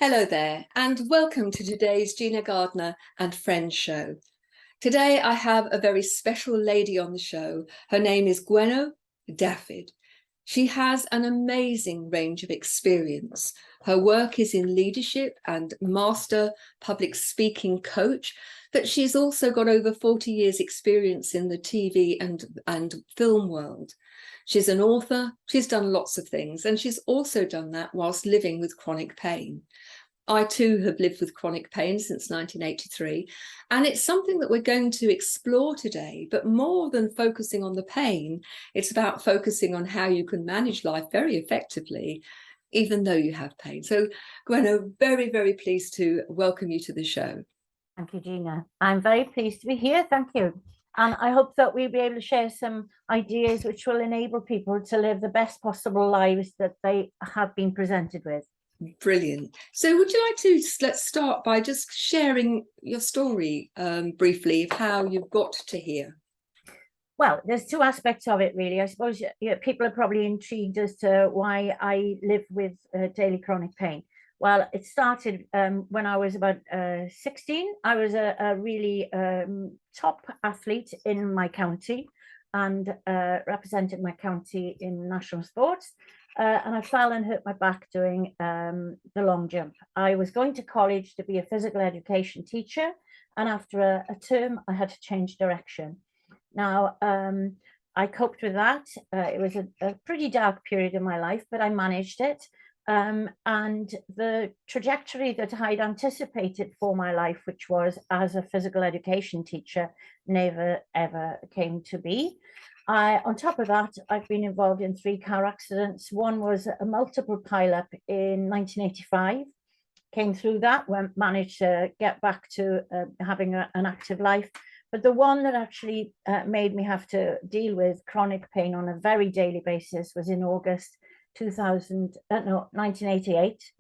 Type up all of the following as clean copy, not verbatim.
Hello there, and welcome to today's Gina Gardiner and Friends show. Today I have a very special lady on the show. Her name is Gwynoo, Dafydd. She has an amazing range of experience. Her work is in leadership and master public speaking coach, but she's also got over 40 years experience in the TV and film world. She's an author, she's done lots of things, and she's also done that whilst living with chronic pain. I too have lived with chronic pain since 1983, and it's something that we're going to explore today. But more than focusing on the pain, it's about focusing on how you can manage life very effectively, even though you have pain. So, Gwynoo, very, very pleased to welcome you to the show. Thank you, Gina. I'm very pleased to be here. Thank you. And I hope that we'll be able to share some ideas which will enable people to live the best possible lives that they have been presented with. Brilliant. So would you like to let's start by just sharing your story briefly of how you've got to here? Well, there's two aspects of it, really. I suppose people are probably intrigued as to why I live with daily chronic pain. Well, it started when I was about 16. I was a really top athlete in my county and represented my county in national sports. And I fell and hurt my back doing the long jump. I was going to college to be a physical education teacher. And after a term, I had to change direction. Now, I coped with that. It was a pretty dark period in my life, but I managed it. And the trajectory that I'd anticipated for my life, which was as a physical education teacher, never ever came to be. On top of that, I've been involved in 3 car accidents. One was a multiple pileup in 1985. Came through that, managed to get back to having an active life. But the one that actually made me have to deal with chronic pain on a very daily basis was in August 1988.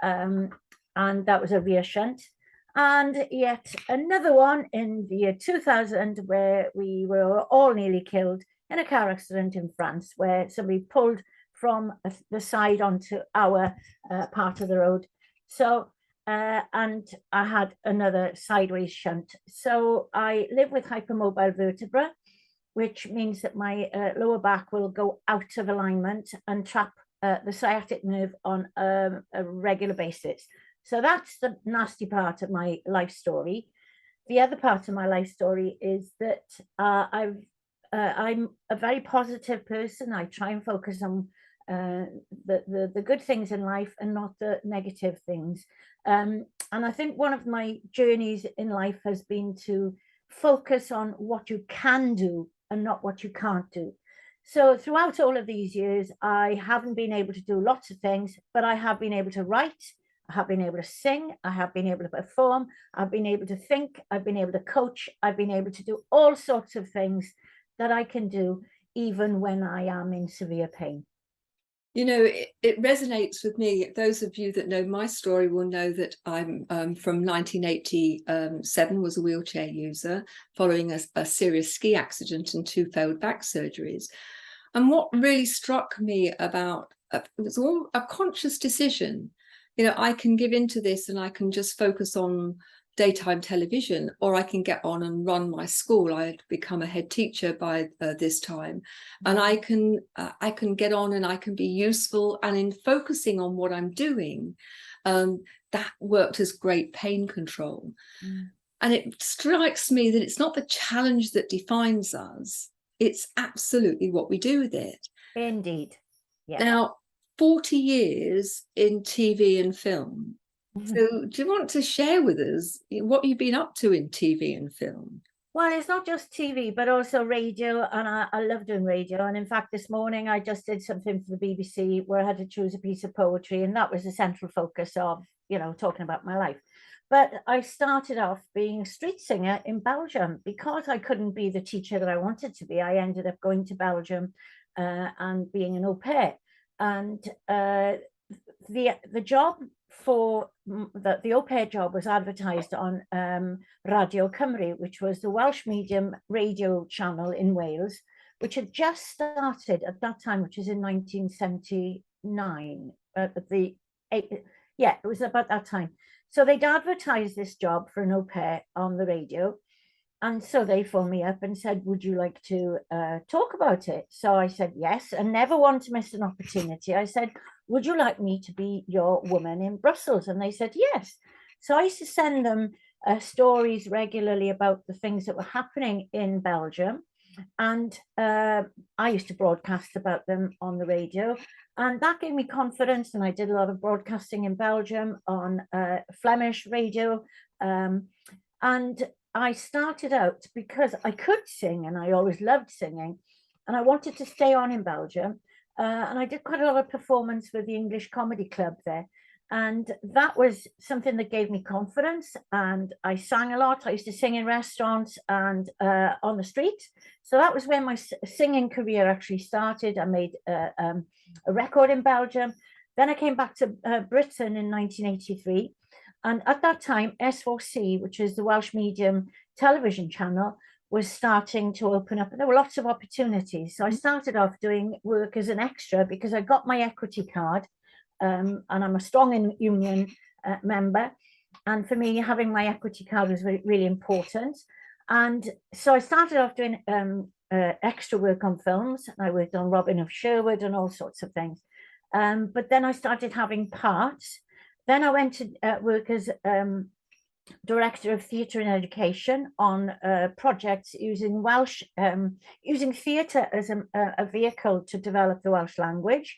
And that was a rear shunt. And yet another one in the year 2000 where we were all nearly killed in a car accident in France where somebody pulled from the side onto our part of the road. So and I had another sideways shunt. So I live with hypermobile vertebra, which means that my lower back will go out of alignment and trap the sciatic nerve on a regular basis. So that's the nasty part of my life story. The other part of my life story is that I'm a very positive person. I try and focus on the good things in life and not the negative things. And I think one of my journeys in life has been to focus on what you can do and not what you can't do. So throughout all of these years, I haven't been able to do lots of things, but I have been able to write, I have been able to sing, I have been able to perform, I've been able to think, I've been able to coach, I've been able to do all sorts of things that I can do even when I am in severe pain. You know, it resonates with me. Those of you that know my story will know that I'm from 1987, was a wheelchair user following a serious ski accident and 2 failed back surgeries. And what really struck me about it was all a conscious decision. You know, I can give into this and I can just focus on daytime television, or I can get on and run my school. I had become a head teacher by this time, and I can get on and I can be useful. And in focusing on what I'm doing, that worked as great pain control. And it strikes me that it's not the challenge that defines us; it's absolutely what we do with it. Indeed. Yeah. Now, 40 years in TV and film. So do you want to share with us what you've been up to in TV and film? Well, it's not just TV, but also radio, and I love doing radio. And in fact, this morning I just did something for the BBC where I had to choose a piece of poetry, and that was the central focus of, talking about my life. But I started off being a street singer in Belgium because I couldn't be the teacher that I wanted to be. I ended up going to Belgium and being an au pair. And the job for the au pair job was advertised on Radio Cymru, which was the Welsh medium radio channel in Wales, which had just started at that time, which is in 1979. Yeah, it was about that time. So they'd advertised this job for an au pair on the radio. And so they phoned me up and said, would you like to talk about it? So I said, yes, and never want to miss an opportunity. I said, would you like me to be your woman in Brussels? And they said, yes. So I used to send them stories regularly about the things that were happening in Belgium. And I used to broadcast about them on the radio. And that gave me confidence. And I did a lot of broadcasting in Belgium on Flemish radio. And I started out because I could sing and I always loved singing. And I wanted to stay on in Belgium. And I did quite a lot of performance with the English Comedy Club there. And that was something that gave me confidence. And I sang a lot. I used to sing in restaurants and on the street. So that was when my singing career actually started. I made a record in Belgium. Then I came back to Britain in 1983. And at that time, S4C, which is the Welsh medium television channel, was starting to open up. And there were lots of opportunities. So I started off doing work as an extra because I got my equity card. And I'm a strong union member. And for me, having my equity card was really important. And so I started off doing extra work on films. I worked on Robin of Sherwood and all sorts of things. But then I started having parts. Then I went to work as Director of Theatre and Education on projects using Welsh, using theatre as a vehicle to develop the Welsh language.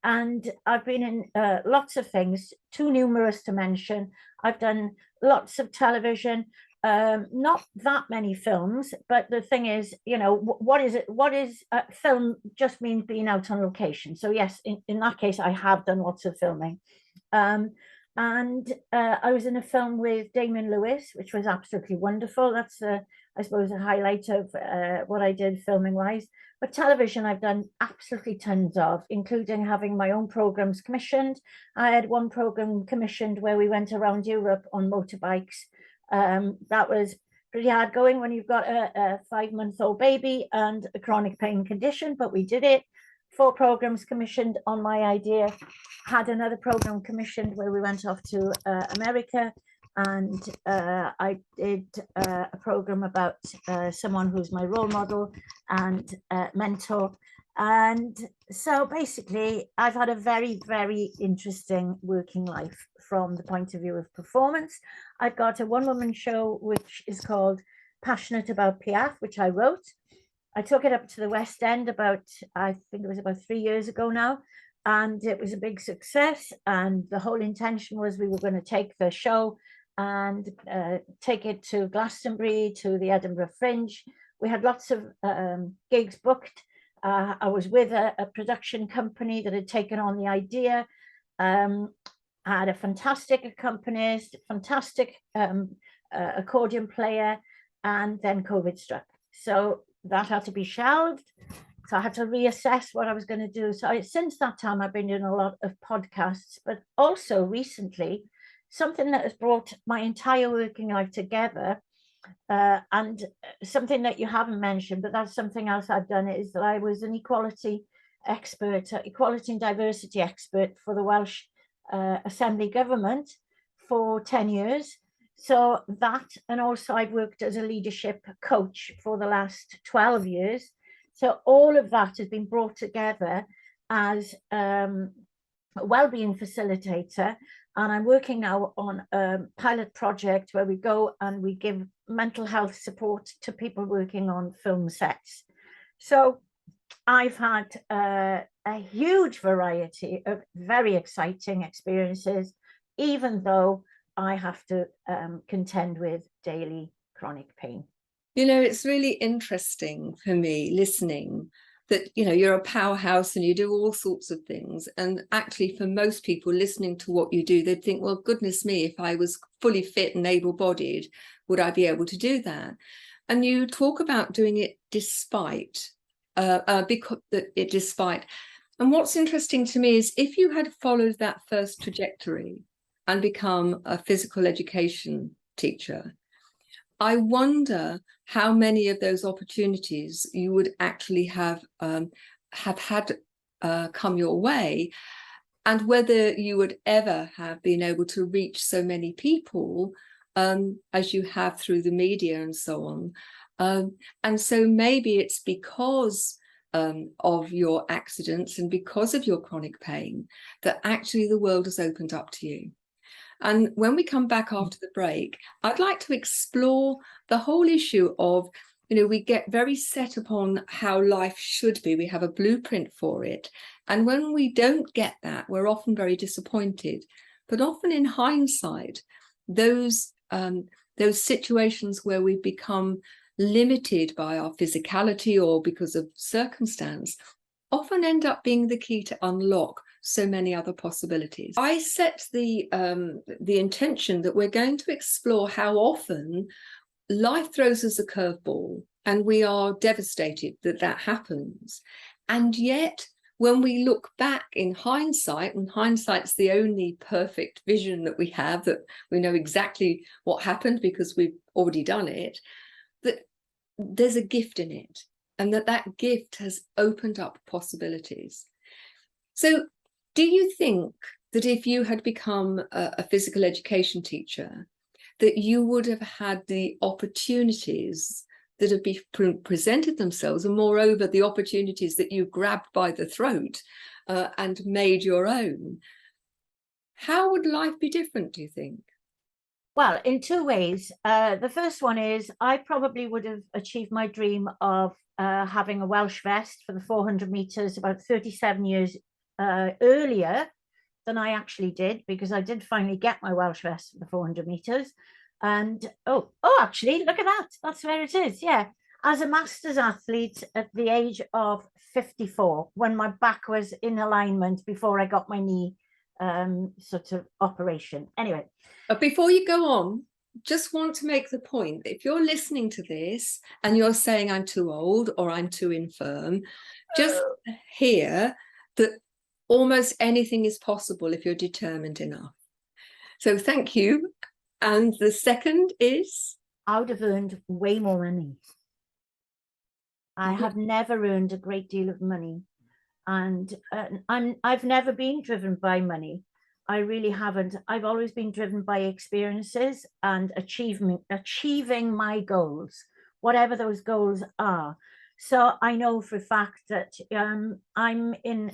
And I've been in lots of things, too numerous to mention. I've done lots of television, not that many films, but the thing is, you know, what is it? What is film just means being out on location. So yes, in that case, I have done lots of filming. And I was in a film with Damien Lewis, which was absolutely wonderful. That's, I suppose, a highlight of what I did filming-wise. But television, I've done absolutely tons of, including having my own programs commissioned. I had one program commissioned where we went around Europe on motorbikes. That was pretty hard going when you've got a 5-month-old baby and a chronic pain condition, but we did it. 4 programs commissioned on my idea. Had another program commissioned where we went off to America, and I did a program about someone who's my role model and mentor. And so basically, I've had a very, very interesting working life from the point of view of performance. I've got a one-woman show which is called Passionate About Piaf, which I wrote. I took it up to the West End about, I think it was about 3 years ago now, and it was a big success. And the whole intention was we were going to take the show and take it to Glastonbury, to the Edinburgh Fringe. We had lots of gigs booked. I was with a production company that had taken on the idea. I had a fantastic accompanist, fantastic accordion player, and then COVID struck. So that had to be shelved. So I had to reassess what I was going to do. So since that time, I've been doing a lot of podcasts, but also recently, something that has brought my entire working life together, and something that you haven't mentioned, but that's something else I've done, is that I was an equality expert, equality and diversity expert for the Welsh Assembly government for 10 years. So that, and also I've worked as a leadership coach for the last 12 years. So all of that has been brought together as a wellbeing facilitator. And I'm working now on a pilot project where we go and we give mental health support to people working on film sets. So I've had a huge variety of very exciting experiences, even though I have to contend with daily chronic pain. You know, it's really interesting for me listening that, you know, you're a powerhouse and you do all sorts of things. And actually, for most people listening to what you do, they'd think, well, goodness me, if I was fully fit and able-bodied, would I be able to do that? And you talk about doing it despite, despite. And what's interesting to me is if you had followed that first trajectory and become a physical education teacher, I wonder how many of those opportunities you would actually have had come your way. and whether you would ever have been able to reach so many people as you have through the media and so on. And so maybe it's because of your accidents and because of your chronic pain that actually the world has opened up to you. And when we come back after the break, I'd like to explore the whole issue of, we get very set upon how life should be. We have a blueprint for it. And when we don't get that, we're often very disappointed. But often in hindsight, those situations where we become limited by our physicality or because of circumstance often end up being the key to unlock so many other possibilities. I set the intention that we're going to explore how often life throws us a curveball and we are devastated that that happens. And yet, when we look back in hindsight, and hindsight's the only perfect vision that we have, that we know exactly what happened because we've already done it, that there's a gift in it, and that gift has opened up possibilities. So do you think that if you had become a physical education teacher, that you would have had the opportunities that have presented themselves, and moreover, the opportunities that you grabbed by the throat and made your own? How would life be different, do you think? Well, in two ways. The first one is I probably would have achieved my dream of having a Welsh vest for the 400 meters about 37 years earlier than I actually did, because I did finally get my Welsh vest for the 400 meters. And actually, look at that. That's where it is. Yeah. As a masters athlete at the age of 54, when my back was in alignment before I got my knee sort of operation. Anyway. Before you go on, just want to make the point that if you're listening to this and you're saying I'm too old or I'm too infirm, just hear that almost anything is possible if you're determined enough. So thank you. And the second is? I would have earned way more money. I have never earned a great deal of money, and I've never been driven by money. I really haven't. I've always been driven by experiences and achieving my goals, whatever those goals are. So I know for a fact that I'm in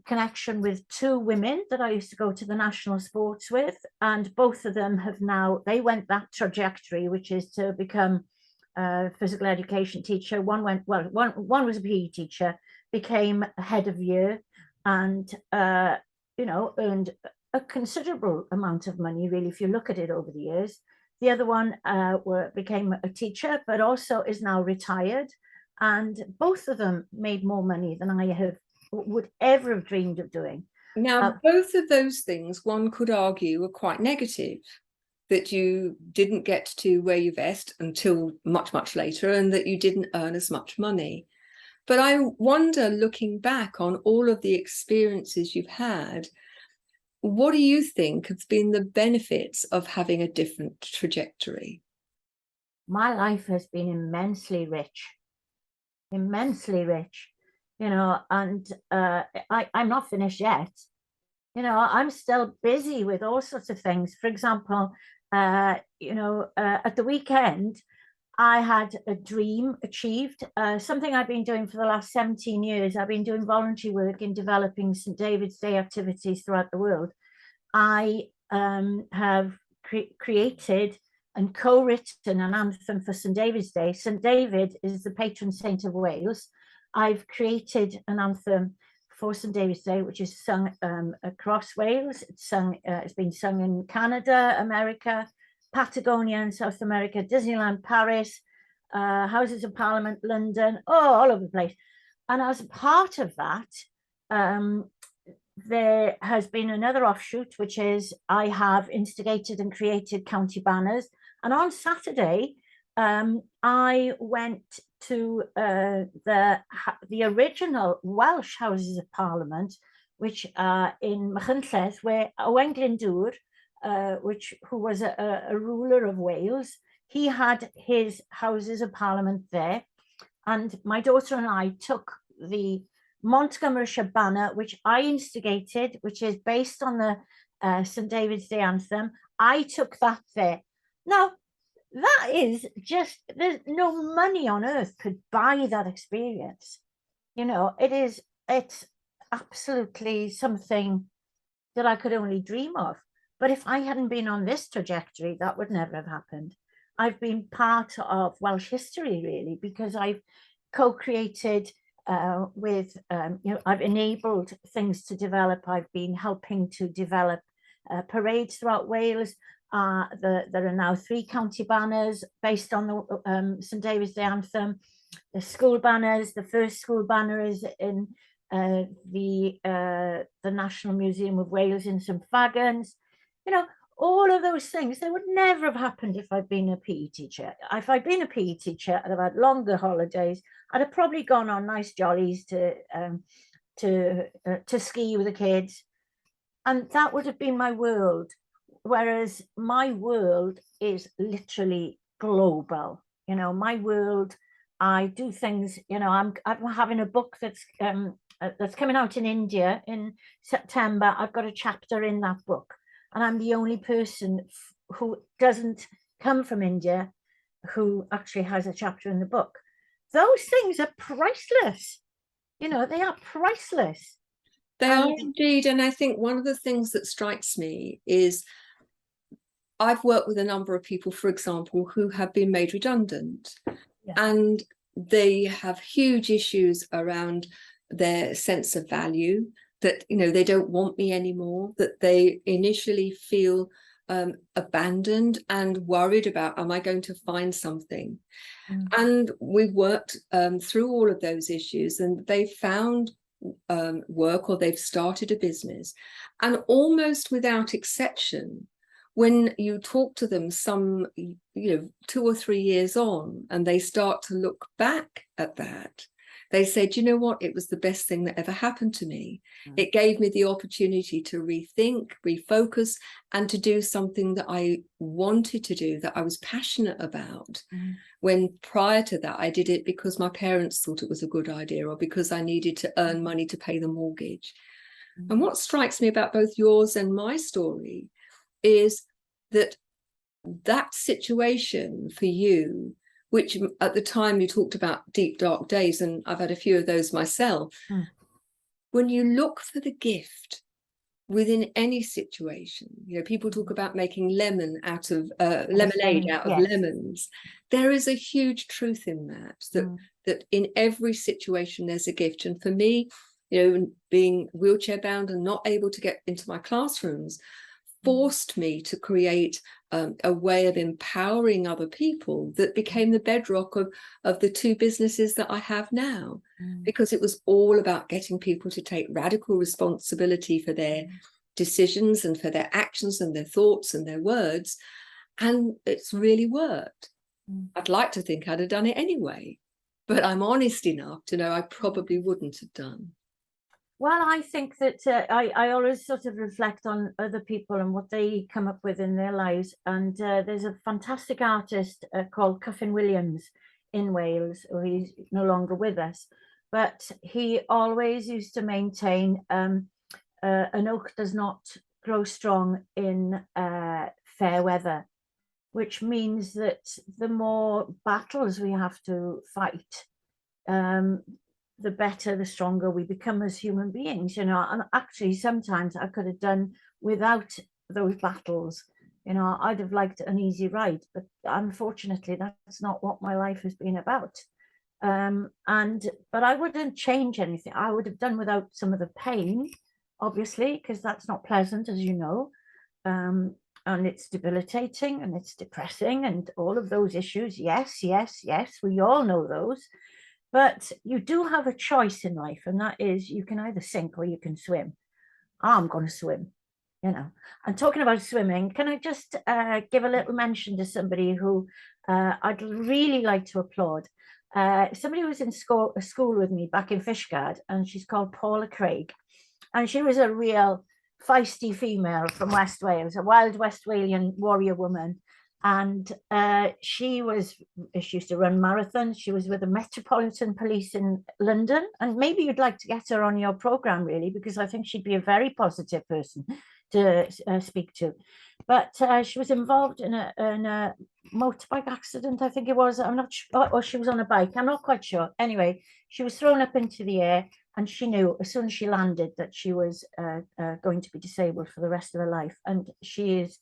connection with two women that I used to go to the national sports with, and both of them have now, they went that trajectory, which is to become a physical education teacher. One was a PE teacher, became a head of year, and earned a considerable amount of money, really, if you look at it over the years. The other one became a teacher, but also is now retired, and both of them made more money than I would ever have dreamed of doing. Now, both of those things, one could argue, are quite negative, that you didn't get to where you vest until much, much later, and that you didn't earn as much money. But I wonder, looking back on all of the experiences you've had, what do you think have been the benefits of having a different trajectory? My life has been immensely rich, and I'm not finished yet. I'm still busy with all sorts of things. For example, at the weekend, I had a dream achieved, something I've been doing for the last 17 years. I've been doing voluntary work in developing St. David's Day activities throughout the world. I have created and co-written an anthem for St. David's Day. St. David is the patron saint of Wales. I've created an anthem for St. David's Day, which is sung across Wales. It's been sung in Canada, America, Patagonia in South America, Disneyland, Paris, Houses of Parliament, London, all over the place. And as a part of that, there has been another offshoot, which is I have instigated and created county banners. And on Saturday, I went to the original Welsh Houses of Parliament, which are in Machynlleth, where Owain Glyndŵr, who was a ruler of Wales, he had his Houses of Parliament there. And my daughter and I took the Montgomeryshire Banner, which I instigated, which is based on the St David's Day anthem. I took that there. Now, that is just, there's no money on earth could buy that experience. You know, it's absolutely something that I could only dream of. But if I hadn't been on this trajectory, that would never have happened. I've been part of Welsh history, really, because I've co-created with, I've enabled things to develop. I've been helping to develop parades throughout Wales. There are now 3 county banners based on the St David's Day anthem. The school banners, the first school banner is in the National Museum of Wales in St Fagans. You know, all of those things, they would never have happened if I'd been a PE teacher. If I'd been a PE teacher, I'd have had longer holidays. I'd have probably gone on nice jollies to ski with the kids. And that would have been my world. Whereas my world is literally global. You know, my world, I do things, you know, I'm having a book that's coming out in India in September. I've got a chapter in that book, and I'm the only person who doesn't come from India who actually has a chapter in the book. Those things are priceless. You know, they are priceless. They are indeed. And I think one of the things that strikes me is I've worked with a number of people, for example, who have been made redundant, and they have huge issues around their sense of value, that, you know, they don't want me anymore, that they initially feel abandoned and worried about, am I going to find something? And we worked through all of those issues, and they found work, or they've started a business. And almost without exception, when you talk to them some, 2 or 3 years on, and they start to look back at that, they said, you know what, it was the best thing that ever happened to me. It gave me the opportunity to rethink, refocus, and to do something that I wanted to do, that I was passionate about. When prior to that, I did it because my parents thought it was a good idea, or because I needed to earn money to pay the mortgage. And what strikes me about both yours and my story is that situation for you, which at the time you talked about deep, dark days, and I've had a few of those myself. When you look for the gift within any situation, you know, people talk about making lemonade out of lemons. There is a huge truth in that, that in every situation there's a gift. And for me, you know, being wheelchair bound and not able to get into my classrooms forced me to create a way of empowering other people that became the bedrock of the 2 businesses that I have now, because it was all about getting people to take radical responsibility for their decisions and for their actions and their thoughts and their words. And it's really worked. I'd like to think I'd have done it anyway, but I'm honest enough to know I probably wouldn't have done. Well, I think that I always sort of reflect on other people and what they come up with in their lives. And there's a fantastic artist called Cuffin Williams in Wales, who he's no longer with us, but he always used to maintain an oak does not grow strong in fair weather, which means that the more battles we have to fight, the better, the stronger we become as human beings, you know. And actually, sometimes I could have done without those battles. You know, I'd have liked an easy ride, but unfortunately, that's not what my life has been about. But I wouldn't change anything. I would have done without some of the pain, obviously, because that's not pleasant, as you know. And it's debilitating and it's depressing and all of those issues. Yes, yes, yes, we all know those. But you do have a choice in life, and that is you can either sink or you can swim. I'm going to swim, you know. And talking about swimming, can I just give a little mention to somebody who I'd really like to applaud? Somebody who was in school with me back in Fishguard, and she's called Paula Craig. And she was a real feisty female from West Wales, a wild West Walian warrior woman. And she used to run marathons. She was with the Metropolitan Police in London. And maybe you'd like to get her on your program, really, because I think she'd be a very positive person to speak to. But she was involved in a motorbike accident, I think it was. I'm not sure, or she was on a bike. I'm not quite sure. Anyway, she was thrown up into the air, and she knew as soon as she landed that she was going to be disabled for the rest of her life. And she is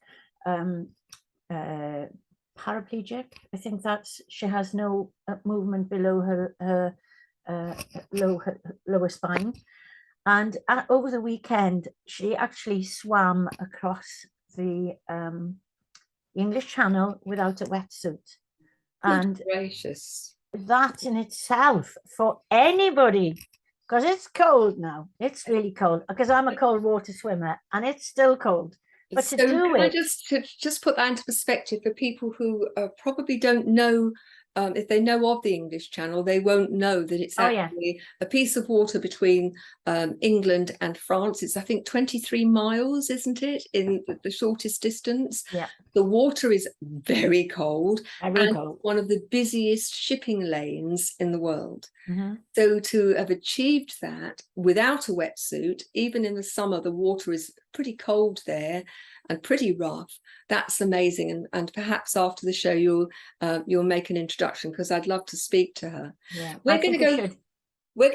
paraplegic. I think she has no movement below her lower spine. And over the weekend, she actually swam across the English Channel without a wetsuit. And gracious. That in itself, for anybody, because it's cold now, it's really cold, because I'm a cold water swimmer and it's still cold. But So to do can it, I just put that into perspective for people who probably don't know, if they know of the English Channel, they won't know that it's actually a piece of water between England and France. It's, I think, 23 miles, isn't it, in the shortest distance? Yeah. The water is very cold, very and cold. one of the busiest shipping lanes in the world. Mm-hmm. So to have achieved that without a wetsuit, even in the summer, the water is pretty cold there and pretty rough. That's amazing. And perhaps after the show, you'll make an introduction, because I'd love to speak to her. Yeah, We're going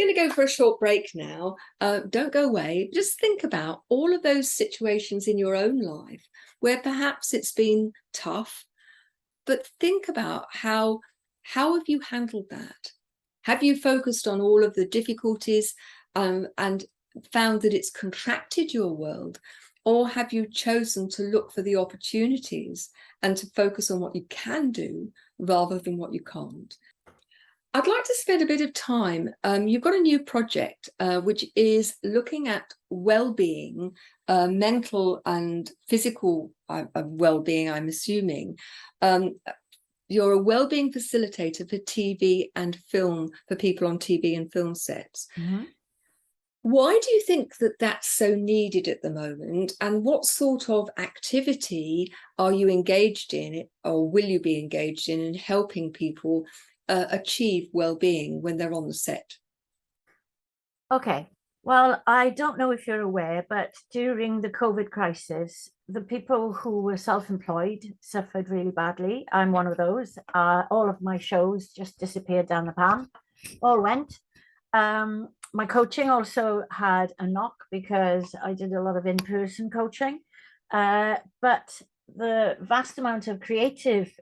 to go for a short break now. Don't go away. Just think about all of those situations in your own life where perhaps it's been tough, but think about how have you handled that? Have you focused on all of the difficulties and found that it's contracted your world? Or have you chosen to look for the opportunities and to focus on what you can do rather than what you can't? I'd like to spend a bit of time. You've got a new project, which is looking at well-being, mental and physical well-being, I'm assuming. You're a well-being facilitator for TV and film, for people on TV and film sets. Mm-hmm. Why do you think that that's so needed at the moment? And what sort of activity are you engaged in, or will you be engaged in helping people achieve well-being when they're on the set? Okay. Well, I don't know if you're aware, but during the COVID crisis, the people who were self-employed suffered really badly. I'm one of those. All of my shows just disappeared down the pan, all went. My coaching also had a knock because I did a lot of in-person coaching. But the vast amount of creative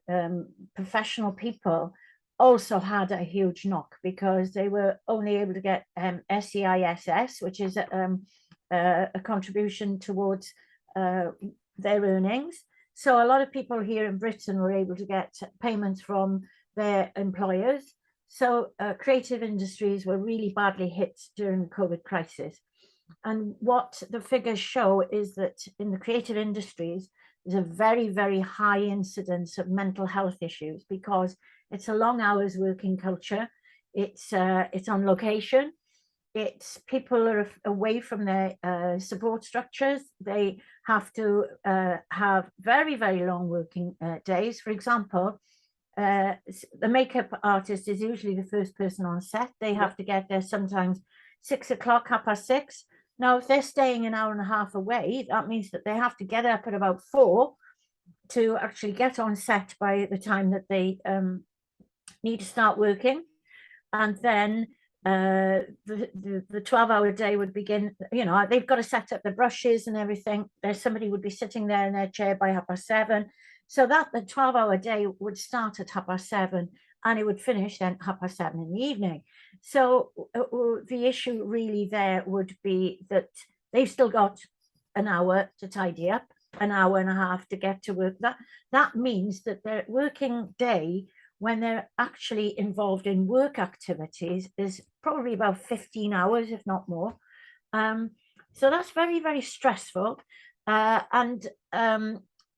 professional people also had a huge knock because they were only able to get SEISS, which is a contribution towards their earnings. So a lot of people here in Britain were able to get payments from their employers. So creative industries were really badly hit during the COVID crisis. And what the figures show is that in the creative industries, there's a very, very high incidence of mental health issues because it's a long hours working culture. It's on location. It's people are away from their support structures. They have to have very, very long working days. For example, the makeup artist is usually the first person on set. They have to get there sometimes 6 o'clock, 6:30. Now, if they're staying an hour and a half away, that means that they have to get up at about 4 to actually get on set by the time that they need to start working. And then the 12-hour day would begin. You know, they've got to set up the brushes and everything. There's somebody would be sitting there in their chair by 7:30. So that the 12-hour day would start at 7:30 and it would finish then 7:30 in the evening. So the issue really there would be that they've still got an hour to tidy up, an hour and a half to get to work. That means that their working day, when they're actually involved in work activities, is probably about 15 hours, if not more. So that's very, very stressful.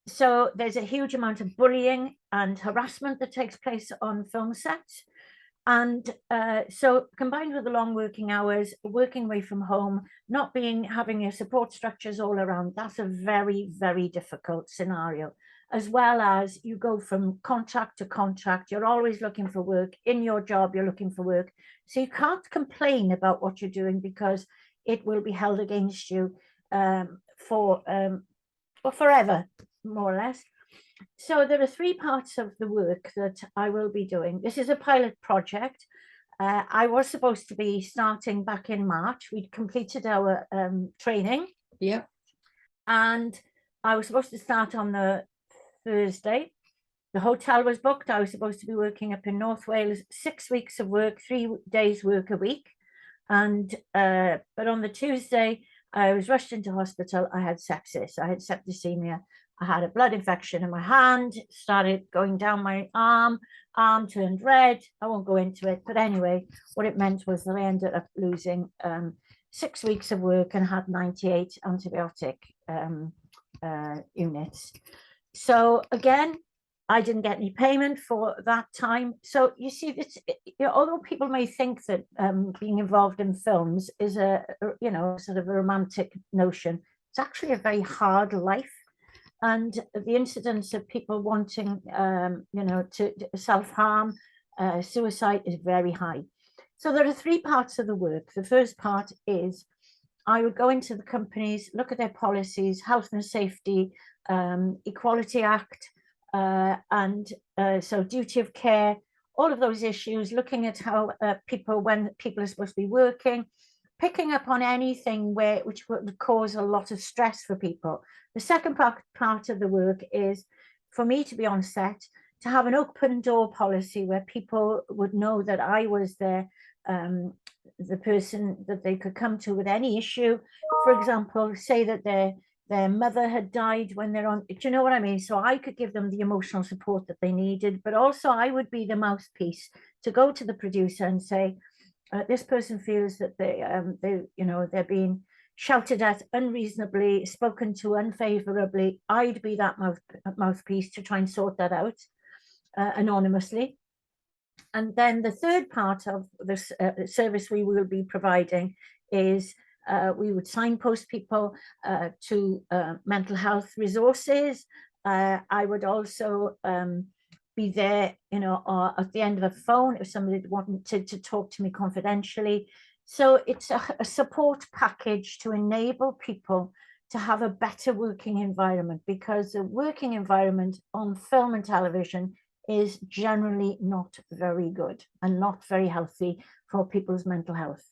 So there's a huge amount of bullying and harassment that takes place on film sets. And so combined with the long working hours, working away from home, having your support structures all around, that's a very, very difficult scenario. as well as you go from contract to contract. You're always looking for work. In your job, you're looking for work. So you can't complain about what you're doing, because it will be held against you for forever, more or less. So there are three parts of the work that I will be doing. This is a pilot project. I was supposed to be starting back in March. We'd completed our training. Yeah. And I was supposed to start on the Thursday. The hotel was booked. I was supposed to be working up in North Wales, 6 weeks of work, 3 days work a week. And but on the Tuesday, I was rushed into hospital. I had sepsis. I had septicemia. I had a blood infection in my hand, started going down my arm turned red. I won't go into it. But anyway, what it meant was that I ended up losing 6 weeks of work and had 98 antibiotic units. So again, I didn't get any payment for that time. So you see, it's, although people may think that being involved in films is sort of a romantic notion, it's actually a very hard life. And the incidence of people wanting, to self-harm, suicide is very high. So there are three parts of the work. The first part is I would go into the companies, look at their policies, health and safety, Equality Act, so duty of care, all of those issues, looking at how when people are supposed to be working, picking up on anything which would cause a lot of stress for people. The second part of the work is for me to be on set, to have an open door policy where people would know that I was there, the person that they could come to with any issue. For example, say that their mother had died when they're on, do you know what I mean? So I could give them the emotional support that they needed, but also I would be the mouthpiece to go to the producer and say, this person feels that they're being shouted at unreasonably, spoken to unfavorably. I'd be that mouthpiece to try and sort that out anonymously. And then the third part of this service we will be providing is we would signpost people to mental health resources. I would also be there, at the end of a phone if somebody wanted to talk to me confidentially. So it's a support package to enable people to have a better working environment, because the working environment on film and television is generally not very good and not very healthy for people's mental health.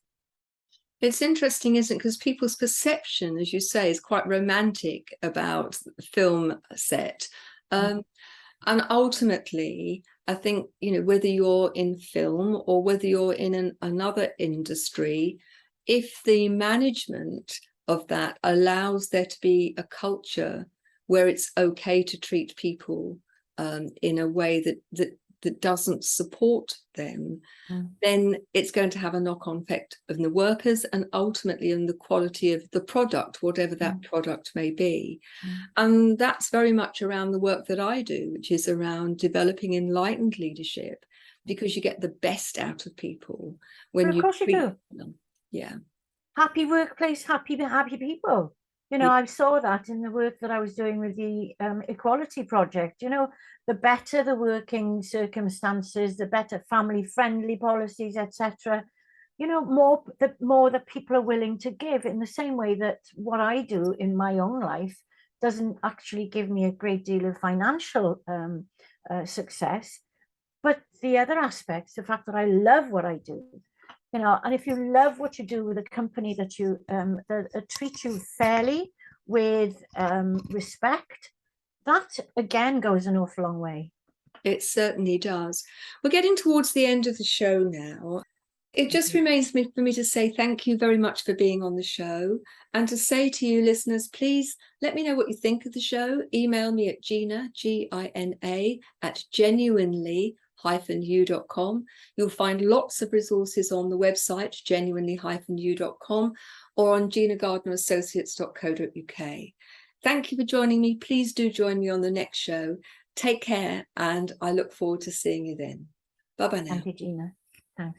It's interesting, isn't it? Because people's perception, as you say, is quite romantic about the film set. And ultimately, I think, whether you're in film or whether you're in another industry, if the management of that allows there to be a culture where it's okay to treat people in a way that doesn't support them, then it's going to have a knock-on effect on the workers and ultimately on the quality of the product, whatever that product may be. And that's very much around the work that I do, which is around developing enlightened leadership, because you get the best out of people when you treat them. Yeah. Happy workplace, happy people. I saw that in the work that I was doing with the Equality Project. The better the working circumstances, the better family-friendly policies, etc. The more that people are willing to give, in the same way that what I do in my own life doesn't actually give me a great deal of financial success. But the other aspects, the fact that I love what I do, and if you love what you do with a company that treats you fairly, with respect, that again goes an awful long way. It certainly does. We're getting towards the end of the show now. It just remains for me to say thank you very much for being on the show, and to say to you listeners, please let me know what you think of the show. Email me at Gina, Gina, at genuinely-u.com. You'll find lots of resources on the website, genuinely-u.com, or on ginagardinerassociates.co.uk. Thank you for joining me. Please do join me on the next show. Take care, and I look forward to seeing you then. Bye-bye now. Thank you, Gina. Thanks.